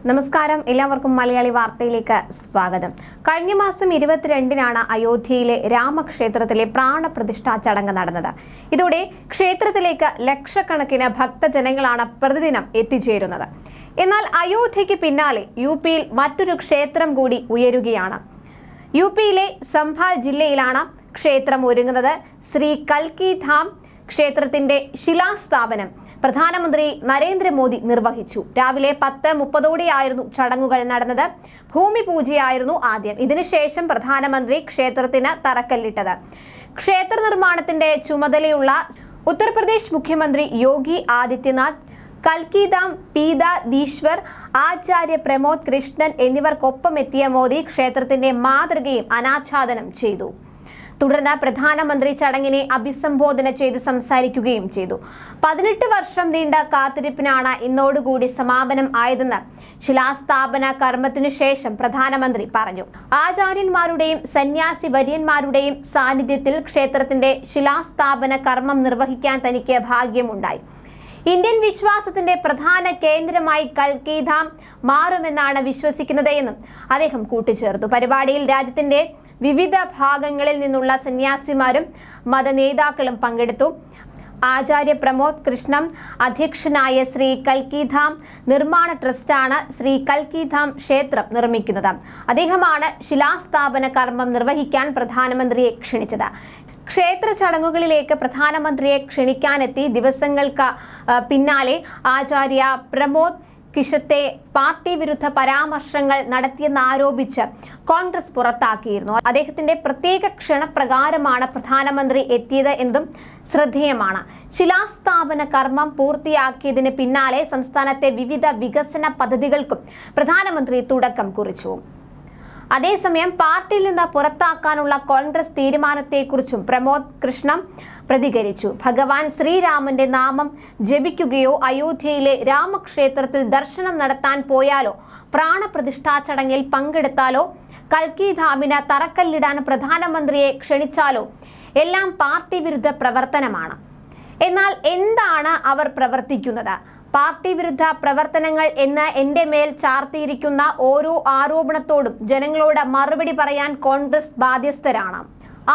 നമസ്കാരം, എല്ലാവർക്കും മലയാളി വാർത്തയിലേക്ക് സ്വാഗതം. കഴിഞ്ഞ മാസം 22-നാണ് അയോധ്യയിലെ രാമക്ഷേത്രത്തിലെ പ്രാണപ്രതിഷ്ഠാ ചടങ്ങ് നടന്നത്. ഇതോടെ ക്ഷേത്രത്തിലേക്ക് ലക്ഷക്കണക്കിന് ഭക്തജനങ്ങളാണ് പ്രതിദിനം എത്തിച്ചേരുന്നത്. എന്നാൽ അയോധ്യയ്ക്ക് പിന്നാലെ യുപിയിൽ മറ്റൊരു ക്ഷേത്രം കൂടി ഉയരുകയാണ്. യുപിയിലെ സംഭാൽ ജില്ലയിലാണ് ക്ഷേത്രം ഒരുങ്ങുന്നത്. ശ്രീ കൽക്കി ധാം ക്ഷേത്രത്തിന്റെ ശിലാസ്ഥാപനം പ്രധാനമന്ത്രി നരേന്ദ്രമോദി നിർവഹിച്ചു. രാവിലെ 10:30ഓടെയായിരുന്നു ചടങ്ങുകൾ നടന്നത്. ഭൂമി പൂജയായിരുന്നു ആദ്യം. ഇതിനുശേഷം പ്രധാനമന്ത്രി ക്ഷേത്രത്തിന് തറക്കല്ലിട്ടത്. ക്ഷേത്ര നിർമ്മാണത്തിന്റെ ചുമതലയുള്ള ഉത്തർപ്രദേശ് മുഖ്യമന്ത്രി യോഗി ആദിത്യനാഥ്, കൽക്കി ധാം പീഠാധീശ്വർ ആചാര്യ പ്രമോദ് കൃഷ്ണൻ എന്നിവർക്കൊപ്പം എത്തിയ മോദി ക്ഷേത്രത്തിന്റെ മാതൃകയും അനാച്ഛാദനം ചെയ്തു. തുടർന്ന് പ്രധാനമന്ത്രി ചടങ്ങിനെ അഭിസംബോധന ചെയ്ത് സംസാരിക്കുകയും ചെയ്തു. 18 വർഷം നീണ്ട കാത്തിരിപ്പിനാണ് ഇന്നോടുകൂടി സമാപനം ആയതെന്ന് ശിലാസ്ഥാപന കർമ്മത്തിനു ശേഷം പ്രധാനമന്ത്രി പറഞ്ഞു. ആചാര്യന്മാരുടെയും സന്യാസി വര്യന്മാരുടെയും സാന്നിധ്യത്തിൽ ക്ഷേത്രത്തിന്റെ ശിലാസ്ഥാപന കർമ്മം നിർവഹിക്കാൻ തനിക്ക് ഭാഗ്യമുണ്ടായി. ഇന്ത്യൻ വിശ്വാസത്തിന്റെ പ്രധാന കേന്ദ്രമായി കൽക്കി ധാം മാറുമെന്നാണ് വിശ്വസിക്കുന്നത് എന്നും അദ്ദേഹം കൂട്ടിച്ചേർത്തു. പരിപാടിയിൽ രാജ്യത്തിന്റെ വിവിധ ഭാഗങ്ങളിൽ നിന്നുള്ള സന്യാസിമാരും മതനേതാക്കളും പങ്കെടുത്തു. ആചാര്യ പ്രമോദ് കൃഷ്ണം അധ്യക്ഷനായ ശ്രീ കൽക്കി ധാം നിർമ്മാണ ട്രസ്റ്റാണ് ശ്രീ കൽക്കി ധാം ക്ഷേത്രം നിർമ്മിക്കുന്നത്. അദ്ദേഹമാണ് ശിലാസ്ഥാപന കർമ്മം നിർവഹിക്കാൻ പ്രധാനമന്ത്രിയെ ക്ഷണിച്ചത്. ക്ഷേത്ര ചടങ്ങുകളിലേക്ക് പ്രധാനമന്ത്രിയെ ക്ഷണിക്കാനെത്തി ദിവസങ്ങൾക്ക് പിന്നാലെ ആചാര്യ പ്രമോദ് കിഷത്തെ പാർട്ടി വിരുദ്ധ പരാമർശങ്ങൾ നടത്തിയെന്നാരോപിച്ച് കോൺഗ്രസ് പുറത്താക്കിയിരുന്നു. അദ്ദേഹത്തിന്റെ പ്രത്യേക ക്ഷണപ്രകാരമാണ് പ്രധാനമന്ത്രി എത്തിയത് എന്നതും ശ്രദ്ധേയമാണ്. ശിലാസ്ഥാപന കർമ്മം പൂർത്തിയാക്കിയതിന് പിന്നാലെ സംസ്ഥാനത്തെ വിവിധ വികസന പദ്ധതികൾക്കും പ്രധാനമന്ത്രി തുടക്കം കുറിച്ചു. അതേസമയം പാർട്ടിയിൽ നിന്ന് പുറത്താക്കാനുള്ള കോൺഗ്രസ് തീരുമാനത്തെക്കുറിച്ചും പ്രമോദ് കൃഷ്ണം പ്രതികരിച്ചു. ഭഗവാൻ ശ്രീരാമന്റെ നാമം ജപിക്കുകയോ അയോധ്യയിലെ രാമക്ഷേത്രത്തിൽ ദർശനം നടത്താൻ പോയാലോ പ്രാണപ്രതിഷ്ഠാ ചടങ്ങിൽ പങ്കെടുത്താലോ കൽക്കി ധാമിന് തറക്കല്ലിടാൻ പ്രധാനമന്ത്രിയെ ക്ഷണിച്ചാലോ എല്ലാം പാർട്ടി വിരുദ്ധ പ്രവർത്തനമാണ്. എന്നാൽ എന്താണ് അവർ പ്രവർത്തിക്കുന്നത്? പാർട്ടി വിരുദ്ധ പ്രവർത്തനങ്ങൾ എന്ന് എന്റെ മേൽ ചാർത്തിയിരിക്കുന്ന ഓരോ ആരോപണത്തോടും ജനങ്ങളോട് മറുപടി പറയാൻ കോൺഗ്രസ് ബാധ്യസ്ഥരാണ്.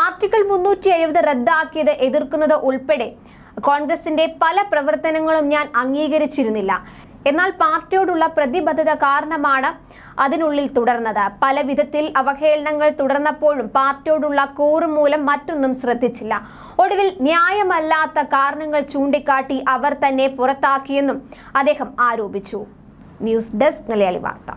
ആർട്ടിക്കിൾ 370 റദ്ദാക്കിയത് എതിർക്കുന്നത് ഉൾപ്പെടെ കോൺഗ്രസിന്റെ പല പ്രവർത്തനങ്ങളും ഞാൻ അംഗീകരിച്ചിരുന്നില്ല. എന്നാൽ പാർട്ടിയോടുള്ള പ്രതിബദ്ധത കാരണമാണ് അതിനുള്ളിൽ തുടർന്നത്. പല വിധത്തിൽ അവഹേളനങ്ങൾ തുടർന്നപ്പോഴും പാർട്ടിയോടുള്ള കൂറ് മൂലം മറ്റൊന്നും ശ്രദ്ധിച്ചില്ല. ഒടുവിൽ ന്യായമല്ലാത്ത കാരണങ്ങൾ ചൂണ്ടിക്കാട്ടി അവർ തന്നെ പുറത്താക്കിയെന്നും അദ്ദേഹം ആരോപിച്ചു. ന്യൂസ് ഡെസ്ക് മലയാളി വാർത്ത.